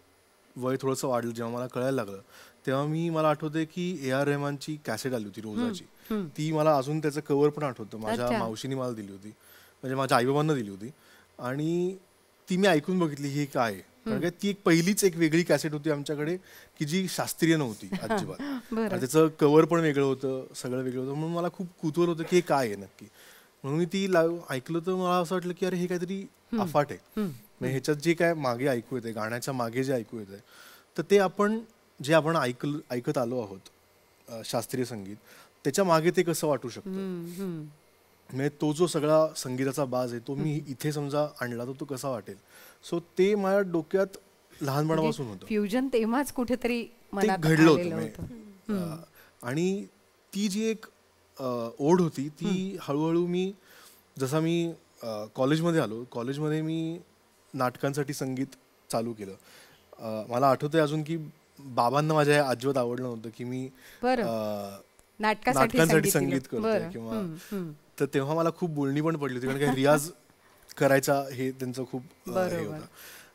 वय थोडंसं वाढलं, जेव्हा मला कळायला लागलं, तेव्हा मला आठवतंय की A.R. रहमानची कॅसेट आली होती रोजाची. ती मला अजून त्याचं कव्हर पण आठवतं. माझ्या मावशीने मला दिली होती, म्हणजे माझ्या आईबाबांना दिली होती. आणि ती मी ऐकून बघितली हे काय आहे. कारण काय ती पहिलीच एक वेगळी कॅसेट होती आमच्याकडे की जी शास्त्रीय नव्हती अजिबात. त्याचं कव्हर पण वेगळं होतं, सगळं वेगळं होतं. म्हणून मला खूप कुतूहल होतं की हे काय आहे नक्की. म्हणून मी ती ऐकलं तर मला असं वाटलं की अरे हे काहीतरी अफाट आहे. म्हणजे ह्याच्यात जे काय मागे ऐकू येते, गाण्याच्या मागे जे ऐकू येते, तर ते आपण ऐकत आलो आहोत शास्त्रीय संगीत, त्याच्या मागे ते कसं वाटू शकतं. म्हणजे तो जो सगळा संगीताचा बाज आहे तो मी इथे समजा आणला तर तो कसा वाटेल. सो ते माझ्या डोक्यात लहानपणापासून होतं. फ्युजन तेव्हाच कुठेतरी मनात घडलं होतं. आणि ती जी एक ओढ होती ती हळूहळू मी जसा मी कॉलेजमध्ये आलो, कॉलेजमध्ये मी नाटकांसाठी संगीत चालू केलं. मला आठवतंय अजून की बाबांना माझ्या अजिबात आवडलं नव्हतं की मी नाटकांसाठी संगीत करतोय किंवा. तर तेव्हा मला खूप बोलणी पण पडली होती, कारण की रियाज करायचा हे त्यांचं खूप हे होतं.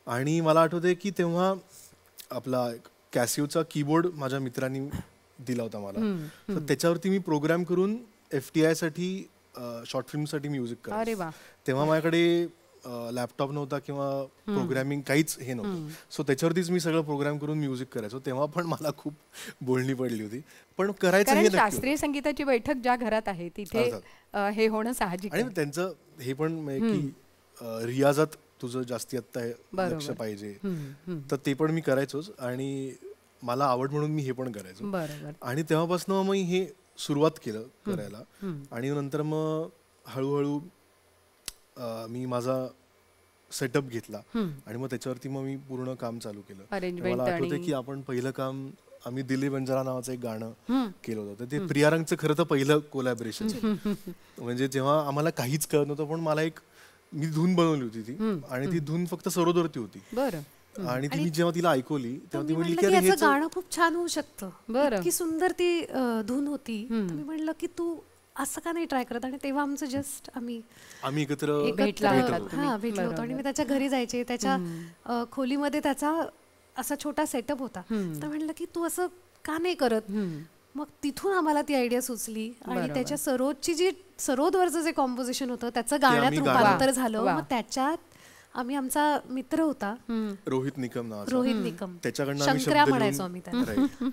आणि मला आठवतंय की तेव्हा आपला कॅसिओचा कीबोर्ड माझ्या मित्रांनी दिला होता मला. तर त्याच्यावरती मी प्रोग्राम करून FTI साठी शॉर्ट फिल्मसाठी म्युझिक करायचो. तेव्हा माझ्याकडे लॅपटॉप नव्हता किंवा प्रोग्रामिंग काहीच हे नव्हतं. सो त्याच्यावरतीच मी सगळं प्रोग्राम करून म्युझिक करायचो. तेव्हा पण मला खूप बोलणी पडली होती, पण करायचं हे शास्त्रीय संगीताची बैठक ज्या घरात आहे तिथे हे होणं साहजिक. आणि त्यांचं हे पण की रियाजात तुझं जास्ती आत्ता लक्ष पाहिजे, तर ते पण मी करायचोच आणि मला आवड म्हणून मी हे पण करायचो. आणि तेव्हापासून मग मी हे सुरुवात केलं करायला. आणि नंतर मग हळूहळू मी माझा सेटअप घेतला आणि मग त्याच्यावरती मग मी पूर्ण काम चालू केलं. मला आठवतंय की आपण पहिलं काम आम्ही दिल्ली बंजारा नावाचं एक गाणं केलं होतं. ते प्रिया रंगचं खरं तर पहिलं कोलॅबरेशन. म्हणजे जेव्हा आम्हाला काहीच कळत नव्हतं, पण मला मी धून बनवली होती ती, आणि ती धून फक्त सरोदवरती होती. आणि ती जेव्हा तिला ऐकवली तेव्हा ती म्हणली की अरे हे गाणं खूप छान होऊ शकतं, की सुंदर ती धून होती. मी म्हणलं की तू असं का नाही ट्राय करत. आणि तेव्हा आमचं जस्ट आम्ही एकत्र भेटलो होतो आणि मी त्याच्या घरी जायचे. त्याच्या खोलीमध्ये त्याचा असा छोटा सेटअप होता. तर म्हणलं की तू असं का नाही करत. मग तिथून आम्हाला ती आयडिया सुचली आणि त्याच्या सरोदवरचं जे कॉम्पोजिशन होतं त्याचं गाण्यात रूपांतर झालं. मग त्याच्यात आम्ही आमचा मित्र होता रोहित निकम, शंकर्या म्हणायचो आम्ही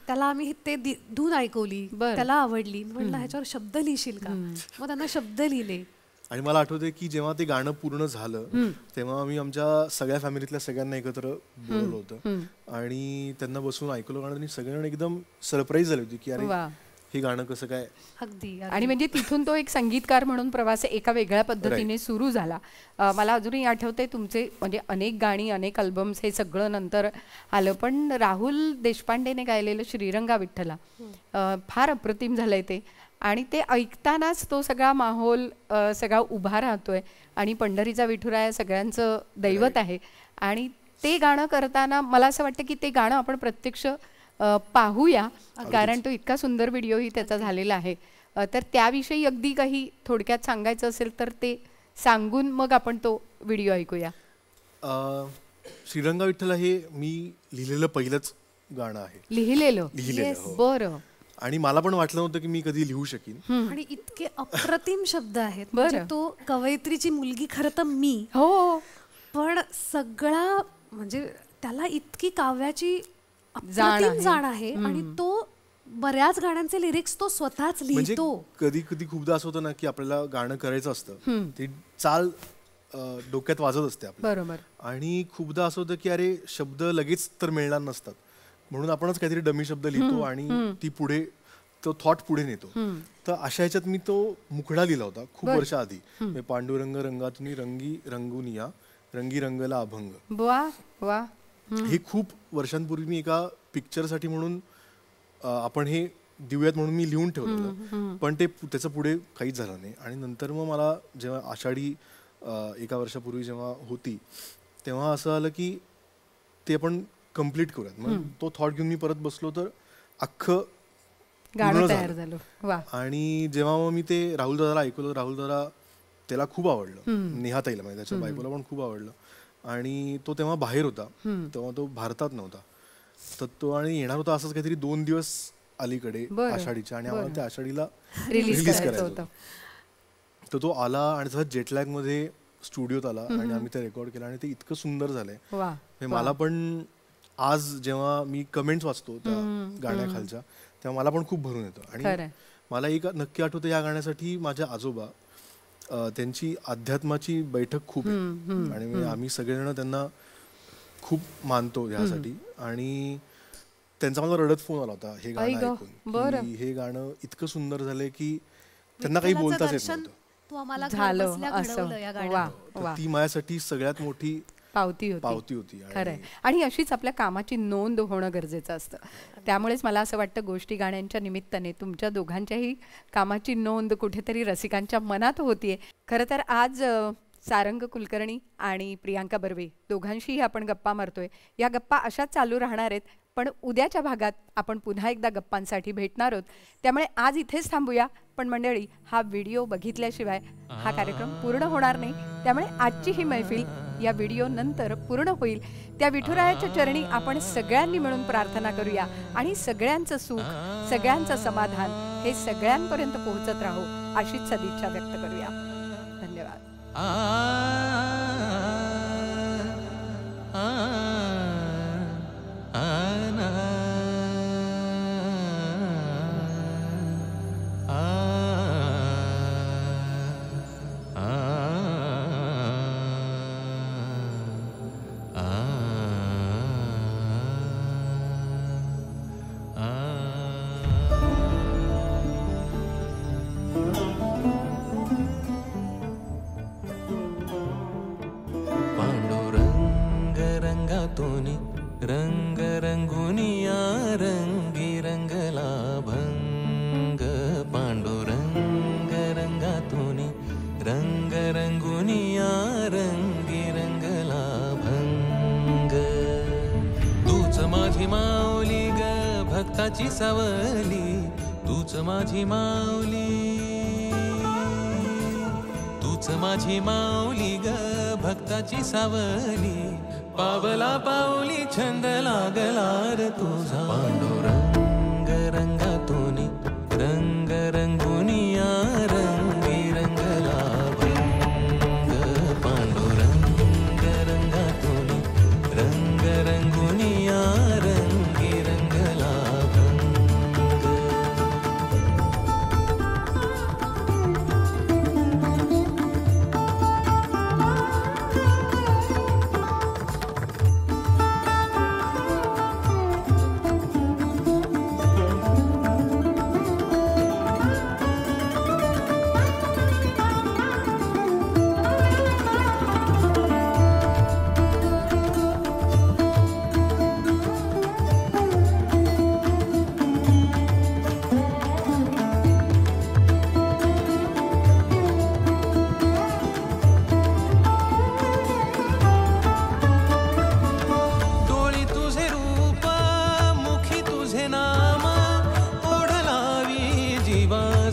त्याला आम्ही ते धून ऐकवली, त्याला आवडली. म्हणलं ह्याच्यावर शब्द लिहिशील का. मग त्यांना शब्द लिहिले. आणि मला आठवतंय की जेव्हा ते गाणं पूर्ण झालं तेव्हा आम्ही आमच्या सगळ्या फॅमिलीतल्या सगळ्यांना एकत्र बोलवलं होतं आणि त्यांना बसून ऐकलं गाणं. आणि सगळ्यांना एकदम सरप्राईज झाली होती की अरे हे गाणं कसं काय. अगदी. आणि म्हणजे तिथून तो एक संगीतकार म्हणून प्रवास एका वेगळ्या पद्धतीने सुरू झाला. मला अजूनही आठवतंय तुमचे म्हणजे अनेक गाणी, अनेक अल्बम्स हे सगळं नंतर आलं, पण राहुल देशपांडेने गायलेलं श्रीरंगा विठ्ठला फार अप्रतिम झालंय ते. आणि ते ऐकतानाच तो सगळा माहोल सगळा उभा राहतोय. आणि पंढरीचा विठुराया सगळ्यांचं दैवत आहे. आणि ते गाणं करताना मला असं वाटतं की ते गाणं आपण प्रत्यक्ष पाहूया, कारण तो इतका सुंदर व्हिडिओही त्याचा झालेला आहे. तर त्याविषयी अगदी काही थोडक्यात सांगायचं असेल तर ते सांगून मग आपण तो व्हिडिओ ऐकूया. श्रीरंगा विठ्ठला हे मी लिहिलेलं पहिलंच गाणं आहे. लिहिलेलं हो. बरं. आणि मला पण वाटलं नव्हतं की मी कधी लिहू शकीन. आणि इतके अप्रतिम शब्द आहेत. बरं. म्हणजे तो कवयित्रीची मुलगी खरं तर मी, हो, पण सगळा म्हणजे त्याला इतकी काव्याची जाण अप्रतिम आहे. जाण आहे. आणि तो बऱ्याच गाण्यांचे लिरिक्स तो स्वतःच म्हणजे लिहितो. कधी कधी खूपदा असं होतं ना की आपल्याला गाणं करायचं असतं, ती चाल डोक्यात वाजत असते आपल्या, बरोबर. आणि खूपदा असं होतं की अरे शब्द लगेच तर मिळणार नसतात, म्हणून आपणच काहीतरी डमी शब्द लिहितो आणि ती पुढे तो थॉट पुढे नेतो. तर अशा ह्याच्यात मी तो मुखडा लिहिला होता खूप वर्ष आधी. पांडुरंग रंगातून रंगी रंगुनिया रंगी रंगला अभंग. वा वा. हे खूप वर्षांपूर्वी मी एका पिक्चरसाठी म्हणून आपण हे देऊयात म्हणून मी लिहून ठेवलेलं, पण ते त्याचं पुढे काहीच झालं नाही. आणि नंतर मग मला जेव्हा आषाढी एका वर्षापूर्वी जेव्हा होती तेव्हा असं आलं की ते आपण कम्प्लीट करूयात. मग तो थॉट घेऊन मी परत बसलो तर अख्खं गाणं तयार झालं. वा. आणि जेव्हा मग मी ते राहुल दादाला ऐकवलं, राहुल दादा त्याला खूप आवडलं, नेहाताईला म्हणजे त्याच्या बायकोला पण खूप आवडलं. आणि तो तेव्हा बाहेर होता, तेव्हा तो भारतात नव्हता, तर तो आणि येणार होता असंच काहीतरी 2 दिवस अलीकडे आषाढीच्या, आणि आम्हाला त्या आषाढीला रिलीज करायचं होतं. तर तो आला आणि तसा जेटलॅग मध्ये स्टुडिओत आला आणि आम्ही ते रेकॉर्ड केलं आणि ते इतकं सुंदर झालंय. मला पण आज जेव्हा मी कमेंट्स वाचतो त्या गाण्याखालच्या तेव्हा मला पण खूप भरून येतं. आणि मला एक नक्की आठवतं या गाण्यासाठी माझ्या आजोबा, त्यांची अध्यात्माची बैठक खूप आहे आणि आम्ही सगळेजण त्यांना खूप मानतो ह्यासाठी. आणि त्यांचा मला रडत फोन आला होता हे गाणं ऐकून, की हे गाणं इतकं सुंदर झालंय की त्यांना काही बोलताच येत नव्हतं. ती माझ्यासाठी सगळ्यात मोठी पावती होती. खरंय. आणि अशीच आपल्या कामाची नोंद होणं गरजेचं असतं. त्यामुळेच मला असं वाटतं गोष्टी गाण्यांच्या निमित्ताने तुमच्या दोघांच्याही कामाची नोंद कुठेतरी रसिकांच्या मनात होतीये. खरं तर आज सारंग कुलकर्णी आणि प्रियांका बर्वे दोघांशीही आपण गप्पा मारतोय. या गप्पा अशाच चालू राहणार आहेत, पण उद्याच्या भागात आपण पुन्हा एकदा गप्पांसाठी भेटणार आहोत. त्यामुळे आज इथेच थांबूया. पण मंडळी, हा व्हिडिओ बघितल्याशिवाय हा कार्यक्रम पूर्ण होणार नाही. त्यामुळे आजची ही मैफिल या व्हिडिओ नंतर पूर्ण होईल. त्या विठुरायाच्या चरणी आपण सगळ्यांनी मिळून प्रार्थना करूया आणि सगळ्यांचं सुख, सगळ्यांचं समाधान हे सगळ्यांपर्यंत पोहोचत राहो अशीच सदिच्छा व्यक्त करूया. धन्यवाद. रंग रंगुनिया रंगी रंगला भंग. पांडुरंग रंगातूनी रंग रंगुनिया रंगी रंगला भंग. तूच माझी माऊली ग भक्ताची सावली, तूच माझी माऊली, तूच माझी माऊली ग भक्ताची सावली. पावला पाऊली छंद लागला रे तुझा. पांडुरंग रंगातूनी रंग रंगुनिया रंगी रंगला भंग. पांडुरंग रंगातूनी रंग रंगुनिया रंगी रंगला भंग.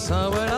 सावळा